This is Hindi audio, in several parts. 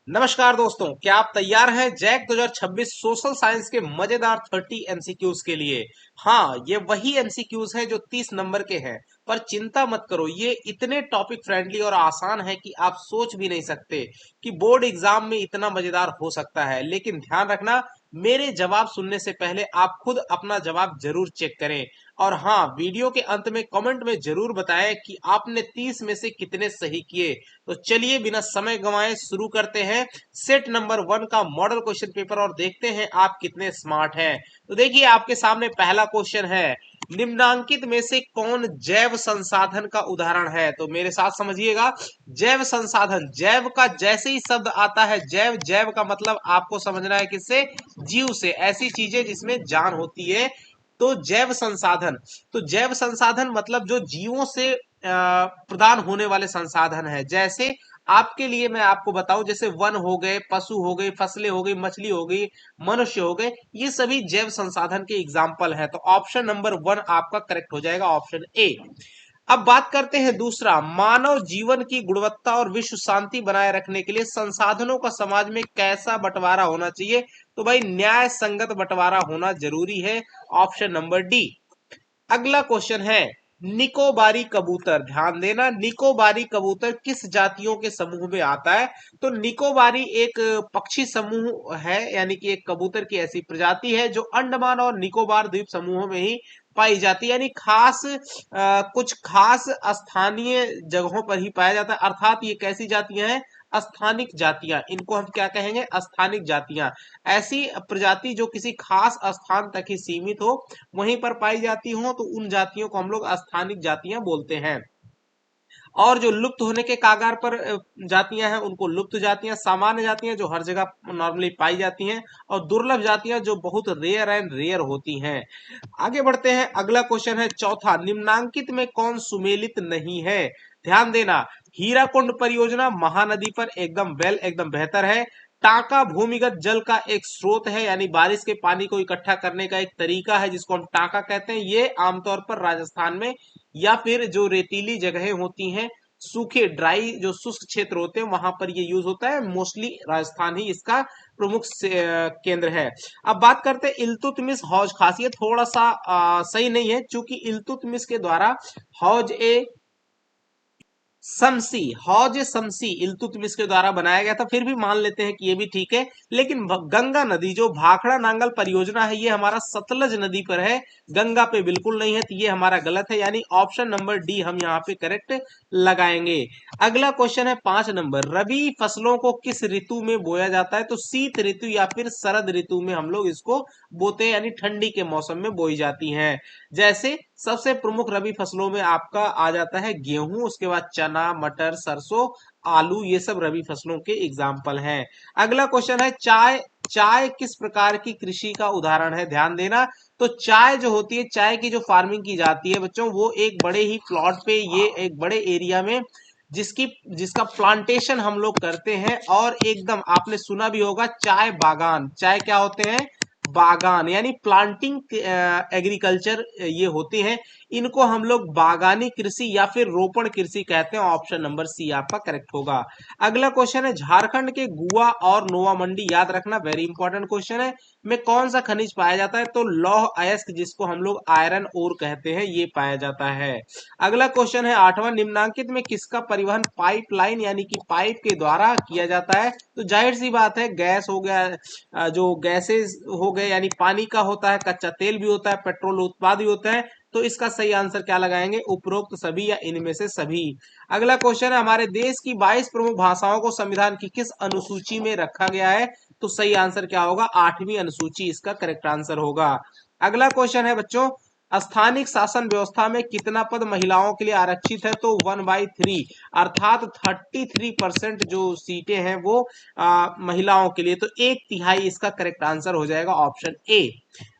नमस्कार दोस्तों, क्या आप तैयार हैं जैक 2026 सोशल साइंस के मजेदार 30 एमसीक्यूज के लिए। हाँ, ये वही एमसीक्यूज हैं जो 30 नंबर के हैं। पर चिंता मत करो, ये इतने टॉपिक फ्रेंडली और आसान है कि आप सोच भी नहीं सकते कि बोर्ड एग्जाम में इतना मजेदार हो सकता है। लेकिन ध्यान रखना, मेरे जवाब सुनने से पहले आप खुद अपना जवाब जरूर चेक करें। और हाँ, वीडियो के अंत में कमेंट में जरूर बताएं कि आपने 30 में से कितने सही किए। तो चलिए बिना समय गंवाए शुरू करते हैं सेट नंबर 1 का मॉडल क्वेश्चन पेपर और देखते हैं आप कितने स्मार्ट हैं। तो देखिए, आपके सामने पहला क्वेश्चन है, निम्नांकित में से कौन जैव संसाधन का उदाहरण है। तो मेरे साथ समझिएगा, जैव संसाधन, जैव का जैसे ही शब्द आता है जैव, जैव का मतलब आपको समझना है किससे, जीव से, ऐसी चीजें जिसमें जान होती है। तो जैव संसाधन, तो जैव संसाधन मतलब जो जीवों से प्रदान होने वाले संसाधन है। जैसे आपके लिए मैं आपको बताऊं, जैसे वन हो गए, पशु हो गए, फसलें हो गई, मछली हो गई, मनुष्य हो गए, ये सभी जैव संसाधन के एग्जाम्पल है। तो ऑप्शन नंबर 1 आपका करेक्ट हो जाएगा, ऑप्शन ए। अब बात करते हैं दूसरा, मानव जीवन की गुणवत्ता और विश्व शांति बनाए रखने के लिए संसाधनों का समाज में कैसा बंटवारा होना चाहिए। तो भाई, न्याय संगत बंटवारा होना जरूरी है, ऑप्शन नंबर डी। अगला क्वेश्चन है, निकोबारी कबूतर, ध्यान देना, निकोबारी कबूतर किस जातियों के समूह में आता है। तो निकोबारी एक पक्षी समूह है, यानी कि एक कबूतर की ऐसी प्रजाति है जो अंडमान और निकोबार द्वीप समूहों में ही पाई जाती है। यानी खास कुछ खास स्थानीय जगहों पर ही पाया जाता है। अर्थात ये कैसी जातियां हैं, स्थानिक जातियां, इनको हम क्या कहेंगे, स्थानिक जातियां। ऐसी प्रजाति जो किसी खास स्थान तक ही सीमित हो, वहीं पर पाई जाती हो, तो उन जातियों को हम लोग स्थानिक जातियां बोलते हैं। और जो लुप्त होने के कागार पर जातियां हैं उनको लुप्त जातियां, सामान्य जातियां जो हर जगह नॉर्मली पाई जाती हैं, और दुर्लभ जातियां जो बहुत रेयर एंड रेयर होती हैं। आगे बढ़ते हैं, अगला क्वेश्चन है चौथा, निम्नांकित में कौन सुमेलित नहीं है। ध्यान देना, हीराकुंड परियोजना महानदी पर एकदम एकदम बेहतर है। टांका भूमिगत जल का एक स्रोत है, यानी बारिश के पानी को इकट्ठा करने का एक तरीका है जिसको हम टांका कहते हैं। ये आमतौर पर राजस्थान में या फिर जो रेतीली जगहें होती हैं, सूखे ड्राई जो शुष्क क्षेत्र होते हैं, वहां पर ये यूज होता है। मोस्टली राजस्थान ही इसका प्रमुख केंद्र है। अब बात करते हैं इल्तुतमिश हौज खास, ये थोड़ा सा सही नहीं है, क्योंकि इल्तुतमिश के द्वारा हौज ए शमसी, हौज शमसी इल्तुतमिश के द्वारा बनाया गया था। फिर भी मान लेते हैं कि ये भी ठीक है। लेकिन गंगा नदी जो भाखड़ा नांगल परियोजना है, ये हमारा सतलज नदी पर है, गंगा पे बिल्कुल नहीं है, तो ये हमारा गलत है, यानी ऑप्शन नंबर डी हम यहाँ पे करेक्ट लगाएंगे। अगला क्वेश्चन है 5 नंबर, रबी फसलों को किस ऋतु में बोया जाता है। तो शीत ऋतु या फिर शरद ऋतु में हम लोग इसको बोते हैं, यानी ठंडी के मौसम में बोई जाती हैं। जैसे सबसे प्रमुख रबी फसलों में आपका आ जाता है गेहूं, उसके बाद चना, मटर, सरसों, आलू, ये सब रबी फसलों के एग्जाम्पल हैं। अगला क्वेश्चन है चाय, चाय किस प्रकार की कृषि का उदाहरण है। ध्यान देना, तो चाय जो होती है, चाय की जो फार्मिंग की जाती है बच्चों, वो एक बड़े ही प्लॉट पे, ये एक बड़े एरिया में जिसकी जिसका प्लांटेशन हम लोग करते हैं। और एकदम आपने सुना भी होगा, चाय बागान, चाय क्या होते हैं, बागान, यानी प्लांटिंग एग्रीकल्चर ये होते हैं। इनको हम लोग बागानी कृषि या फिर रोपण कृषि कहते हैं, ऑप्शन नंबर सी आपका करेक्ट होगा। अगला क्वेश्चन है, झारखंड के गुआ और नोवा मंडी, याद रखना वेरी इंपॉर्टेंट क्वेश्चन है, में कौन सा खनिज पाया जाता है। तो लौह अयस्क, जिसको हम लोग आयरन ओर कहते हैं, ये पाया जाता है। अगला क्वेश्चन है 8वां, निम्नांकित में किसका परिवहन पाइपलाइन यानी कि पाइप के द्वारा किया जाता है। तो जाहिर सी बात है, गैस हो गया, जो गैसेस हो गए, यानी पानी का होता है, कच्चा तेल भी होता है, पेट्रोल उत्पाद भी होता है। तो इसका सही आंसर क्या लगाएंगे, उपरोक्त सभी या इनमें से सभी। अगला क्वेश्चन है, हमारे देश की 22 प्रमुख भाषाओं को संविधान की किस अनुसूची में रखा गया है। तो सही आंसर क्या होगा, 8वीं अनुसूची इसका करेक्ट आंसर होगा। अगला क्वेश्चन है बच्चों, स्थानिक शासन व्यवस्था में कितना पद महिलाओं के लिए आरक्षित है। तो 1/3, अर्थात 33% जो सीटें हैं वो महिलाओं के लिए। तो 1/3 इसका करेक्ट आंसर हो जाएगा, ऑप्शन ए।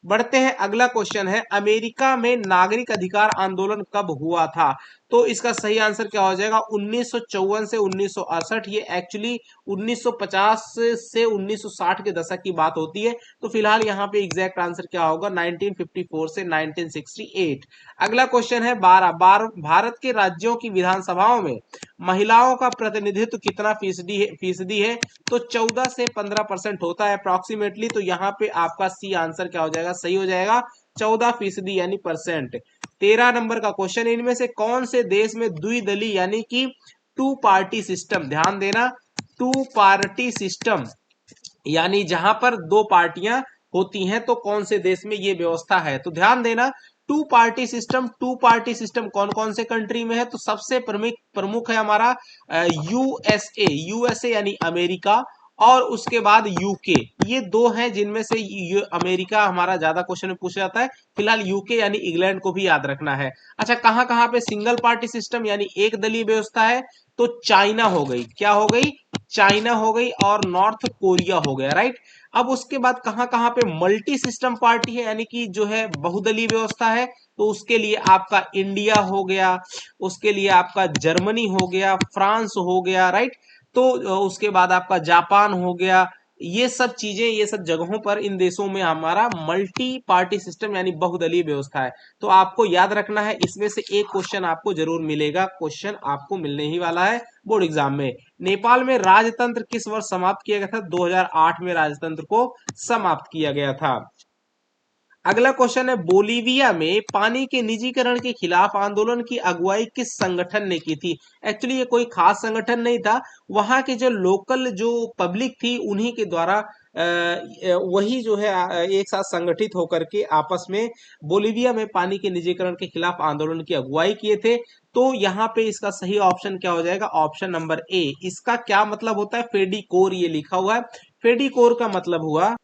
बढ़ते हैं, अगला क्वेश्चन है अमेरिका में नागरिक अधिकार आंदोलन कब हुआ था? तो इसका सही आंसर क्या हो जाएगा? 1954 से 1968। ये एक्चुअली 1950 से 1960 के दशक की बात होती है। तो फिलहाल यहाँ पे एग्जैक्ट आंसर क्या होगा? 1954 से 1968। अगला क्वेश्चन है 12 भारत के राज्यों की विधानसभाओं में महिलाओं का प्रतिनिधित्व कितना फीसदी है? तो 14 से 15% होता है अप्रोक्सीमेटली। तो यहाँ पे आपका सी आंसर क्या हो जाएगा? सही हो जाएगा, 14% यानी परसेंट। 13 नंबर का क्वेश्चन, इनमें से कौन से देश में द्विदलीय यानी कि टू पार्टी सिस्टम, ध्यान देना, टू पार्टी सिस्टम यानी जहां पर दो पार्टियां होती हैं, तो कौन से देश में ये व्यवस्था है? तो ध्यान देना, टू पार्टी सिस्टम कौन कौन से कंट्री में है? तो सबसे प्रमुख है हमारा यूएसए यानी अमेरिका, और उसके बाद यूके। ये दो हैं जिनमें से अमेरिका हमारा ज्यादा क्वेश्चन में पूछा जाता है। फिलहाल यूके यानी इंग्लैंड को भी याद रखना है। अच्छा, कहां कहां पे सिंगल पार्टी सिस्टम यानी एक दलीय व्यवस्था है? तो चाइना हो गई, क्या हो गई? चाइना हो गई, और नॉर्थ कोरिया हो गया, राइट। अब उसके बाद कहां कहां पे मल्टी सिस्टम पार्टी है यानी कि जो है बहुदलीय व्यवस्था है? तो उसके लिए आपका इंडिया हो गया, उसके लिए आपका जर्मनी हो गया, फ्रांस हो गया, राइट। तो उसके बाद आपका जापान हो गया। ये सब चीजें, ये सब जगहों पर, इन देशों में हमारा मल्टी पार्टी सिस्टम यानी बहुदलीय व्यवस्था है। तो आपको याद रखना है, इसमें से एक क्वेश्चन आपको जरूर मिलेगा, क्वेश्चन आपको मिलने ही वाला है बोर्ड एग्जाम में। नेपाल में राजतंत्र किस वर्ष समाप्त किया गया था? 2008 में राजतंत्र को समाप्त किया गया था। अगला क्वेश्चन है बोलीविया में पानी के निजीकरण के खिलाफ आंदोलन की अगुवाई किस संगठन ने की थी? एक्चुअली ये कोई खास संगठन नहीं था, वहां के जो लोकल जो पब्लिक थी उन्हीं के द्वारा वही जो है एक साथ संगठित होकर के आपस में बोलीविया में पानी के निजीकरण के खिलाफ आंदोलन की अगुवाई किए थे। तो यहाँ पे इसका सही ऑप्शन क्या हो जाएगा? Option number A. इसका क्या मतलब होता है? फेडिकोर, ये लिखा हुआ है। फेडिकोर का मतलब हुआ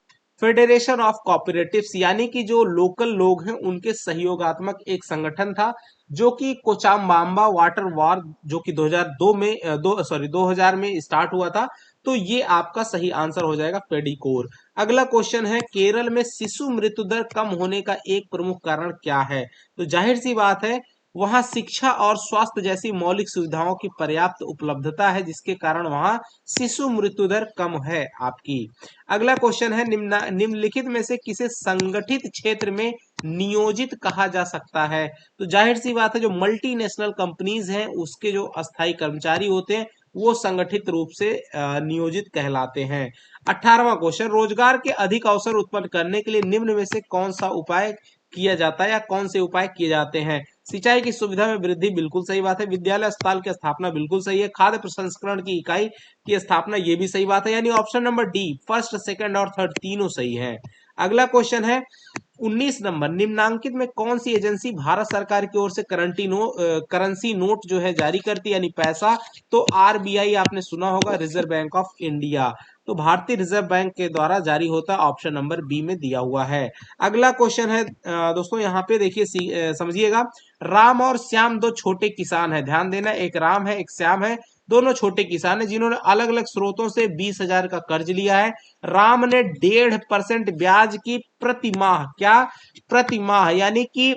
फेडरेशन ऑफ कोऑपरेटिव्स, यानी कि जो लोकल लोग हैं उनके सहयोगात्मक एक संगठन था, जो कि कोचाम्बाम्बा वाटर वॉर जो कि 2002 में 2000 में स्टार्ट हुआ था। तो ये आपका सही आंसर हो जाएगा फेडिकोर। अगला क्वेश्चन है केरल में शिशु मृत्यु दर कम होने का एक प्रमुख कारण क्या है? तो जाहिर सी बात है, वहां शिक्षा और स्वास्थ्य जैसी मौलिक सुविधाओं की पर्याप्त उपलब्धता है, जिसके कारण वहां शिशु मृत्यु दर कम है आपकी। अगला क्वेश्चन है निम्नलिखित में से किसे संगठित क्षेत्र में नियोजित कहा जा सकता है? तो जाहिर सी बात है, जो मल्टीनेशनल कंपनीज हैं उसके जो अस्थायी कर्मचारी होते हैं वो संगठित रूप से नियोजित कहलाते हैं। 18वां क्वेश्चन, रोजगार के अधिक अवसर उत्पन्न करने के लिए निम्न में से कौन सा उपाय किया जाता है या कौन से उपाय किए जाते हैं? सिंचाई की सुविधा में वृद्धि, बिल्कुल सही बात है। विद्यालय अस्पताल की स्थापना, बिल्कुल सही है। खाद्य प्रसंस्करण की इकाई की स्थापना, ये भी सही बात है। यानी option number D, first, second और थर्ड तीनों सही है। अगला क्वेश्चन है 19 नंबर, निम्नांकित में कौन सी एजेंसी भारत सरकार की ओर से करेंसी नोट जो है जारी करती है यानी पैसा? तो आरबीआई आपने सुना होगा, रिजर्व बैंक ऑफ इंडिया। तो भारतीय रिजर्व बैंक के द्वारा जारी होता है, ऑप्शन नंबर बी में दिया हुआ है। अगला क्वेश्चन है दोस्तों, यहाँ पे देखिए समझिएगा, राम और श्याम दो छोटे किसान है, ध्यान देना, एक राम है एक श्याम है, दोनों छोटे किसान हैं जिन्होंने अलग अलग स्रोतों से 20,000 का कर्ज लिया है। राम ने 1.5% ब्याज की प्रति माह, क्या प्रति माह, यानी कि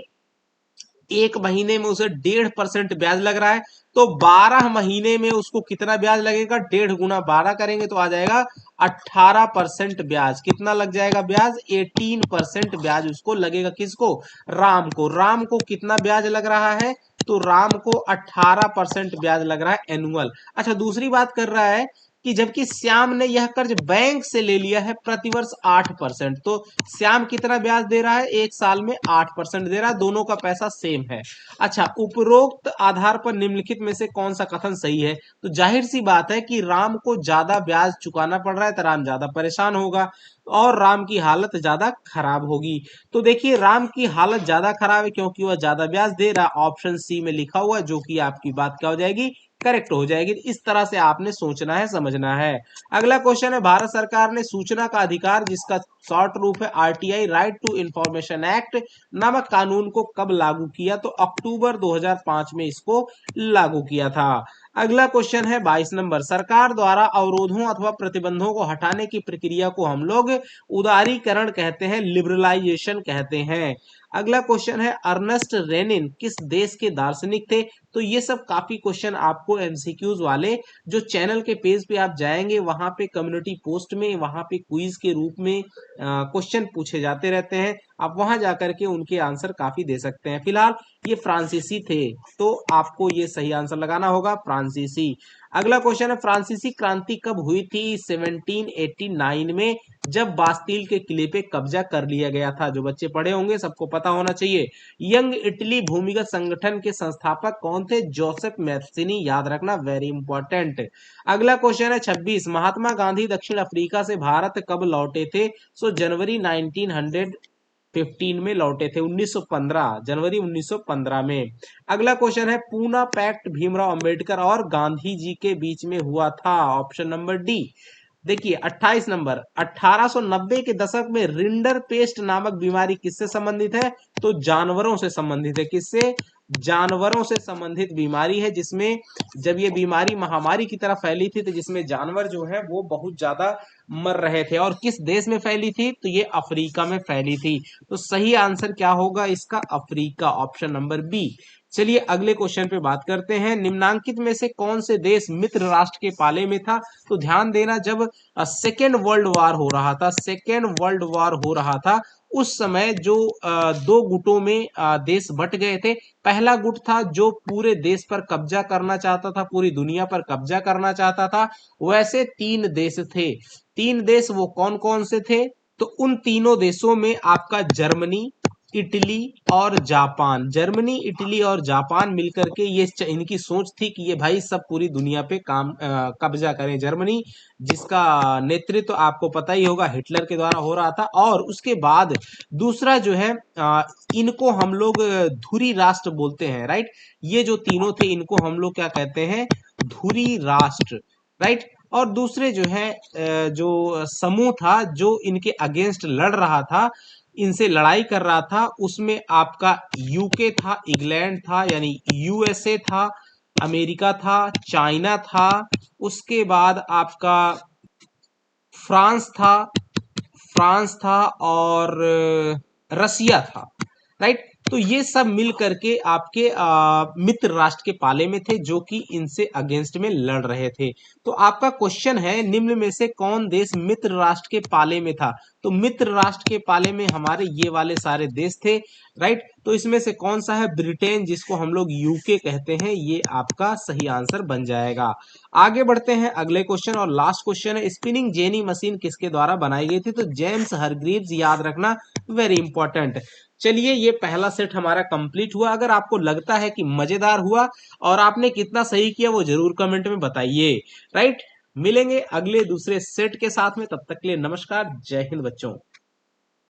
एक महीने में उसे 1.5% ब्याज लग रहा है। तो 12 महीने में उसको कितना ब्याज लगेगा? 1.5 गुना 12 करेंगे तो आ जाएगा 18% ब्याज। कितना लग जाएगा ब्याज? 18% ब्याज उसको लगेगा। किसको? राम को। राम को कितना ब्याज लग रहा है? तो राम को 18% ब्याज लग रहा है एनुअल। अच्छा, दूसरी बात कर रहा है कि जबकि श्याम ने यह कर्ज बैंक से ले लिया है प्रतिवर्ष 8%। तो श्याम कितना ब्याज दे रहा है? एक साल में 8% दे रहा है, दोनों का पैसा सेम है। अच्छा, उपरोक्त आधार पर निम्नलिखित में से कौन सा कथन सही है? तो जाहिर सी बात है कि राम को ज्यादा ब्याज चुकाना पड़ रहा है तो राम ज्यादा परेशान होगा और राम की हालत ज्यादा खराब होगी। तो देखिए, राम की हालत ज्यादा खराब है क्योंकि वह ज्यादा ब्याज दे रहा है, ऑप्शन सी में लिखा हुआ है, जो कि आपकी बात क्या हो जाएगी? करेक्ट हो जाएगी। इस तरह से आपने सोचना है, समझना है। अगला क्वेश्चन है, भारत सरकार ने सूचना का अधिकार, जिसका शॉर्ट रूप है RTI, right to information act नामक कानून को कब लागू किया? तो अक्टूबर 2005 में इसको लागू किया था। अगला क्वेश्चन है 22 नंबर, सरकार द्वारा अवरोधों अथवा प्रतिबंधों को हटाने की प्रक्रिया को हम लोग उदारीकरण कहते हैं, लिबरलाइजेशन कहते हैं। अगला क्वेश्चन है अर्नेस्ट रेनिन किस देश के दार्शनिक थे? तो ये सब काफी क्वेश्चन आपको एमसीक्यूज वाले जो चैनल के पेज पे आप जाएंगे वहां पे कम्युनिटी पोस्ट में वहां पे क्विज के रूप में क्वेश्चन पूछे जाते रहते हैं, आप वहां जाकर के उनके आंसर काफी दे सकते हैं। फिलहाल ये फ्रांसीसी थे, तो आपको ये सही आंसर लगाना होगा फ्रांसीसी। अगला क्वेश्चन है फ्रांसीसी क्रांति कब हुई थी? 1789 में, जब बास्तील के किले पे कब्जा कर लिया गया था। जो बच्चे पढ़े होंगे सबको पता होना चाहिए। यंग इटली भूमिगत संगठन के संस्थापक कौन थे? जोसेफ मैथ्सिनी, याद रखना, वेरी इंपॉर्टेंट। अगला क्वेश्चन है 26, महात्मा गांधी दक्षिण अफ्रीका से भारत कब लौटे थे? जनवरी 1915 में लौटे थे, 1915, जनवरी 1915 में। अगला क्वेश्चन है पूना पैक्ट भीमराव अंबेडकर और गांधी जी के बीच में हुआ था? Option number D. देखिए 28 नंबर, 1890 के दशक में रिंडर पेस्ट नामक बीमारी किससे संबंधित है? तो जानवरों से संबंधित है। किससे? जानवरों से संबंधित बीमारी है, जिसमें जब ये बीमारी महामारी की तरह फैली थी तो जिसमें जानवर जो है वो बहुत ज्यादा मर रहे थे। और किस देश में फैली थी? तो ये अफ्रीका में फैली थी। तो सही आंसर क्या होगा इसका? Africa, option number B. चलिए अगले क्वेश्चन पे बात करते हैं, निम्नांकित में से कौन से देश मित्र राष्ट्र के पाले में था? तो ध्यान देना, जब सेकेंड वर्ल्ड वार हो रहा था, सेकेंड वर्ल्ड वार हो रहा था, उस समय जो दो गुटों में देश बट गए थे। पहला गुट था जो पूरे देश पर कब्जा करना चाहता था, पूरी दुनिया पर कब्जा करना चाहता था। वैसे तीन देश थे। तीन देश वो कौन कौन से थे? तो उन तीनों देशों में आपका जर्मनी, इटली और जापान, जर्मनी, इटली और जापान मिलकर के ये इनकी सोच थी कि ये भाई सब पूरी दुनिया पे कब्जा करें। जर्मनी जिसका नेतृत्व आपको पता ही होगा हिटलर के द्वारा हो रहा था। और उसके बाद दूसरा जो है इनको हम लोग धुरी राष्ट्र बोलते हैं, राइट। ये जो तीनों थे इनको हम लोग क्या कहते हैं? धुरी राष्ट्र, राइट। और दूसरे जो है जो समूह था जो इनके अगेंस्ट लड़ रहा था, इनसे लड़ाई कर रहा था, उसमें आपका यूके था, इंग्लैंड था यानी यूएसए था, अमेरिका था, चाइना था, उसके बाद आपका फ्रांस था, फ्रांस था और रसिया था, राइट। तो ये सब मिल करके आपके मित्र राष्ट्र के पाले में थे जो कि इनसे अगेंस्ट में लड़ रहे थे। तो आपका क्वेश्चन है निम्न में से कौन देश मित्र राष्ट्र के पाले में था? तो मित्र राष्ट्र के पाले में हमारे ये वाले सारे देश थे, राइट। तो इसमें से कौन सा है? ब्रिटेन, जिसको हम लोग यूके कहते हैं, ये आपका सही आंसर बन जाएगा। आगे बढ़ते हैं अगले क्वेश्चन और लास्ट क्वेश्चन है, स्पिनिंग जेनी मशीन किसके द्वारा बनाई गई थी? तो जेम्स हरग्रीव्स, याद रखना, वेरी इंपॉर्टेंट। चलिए ये पहला सेट हमारा कंप्लीट हुआ। अगर आपको लगता है कि मजेदार हुआ और आपने कितना सही किया वो जरूर कमेंट में बताइए, राइट। मिलेंगे अगले दूसरे सेट के साथ में, तब तक के लिए नमस्कार, जय हिंद बच्चों।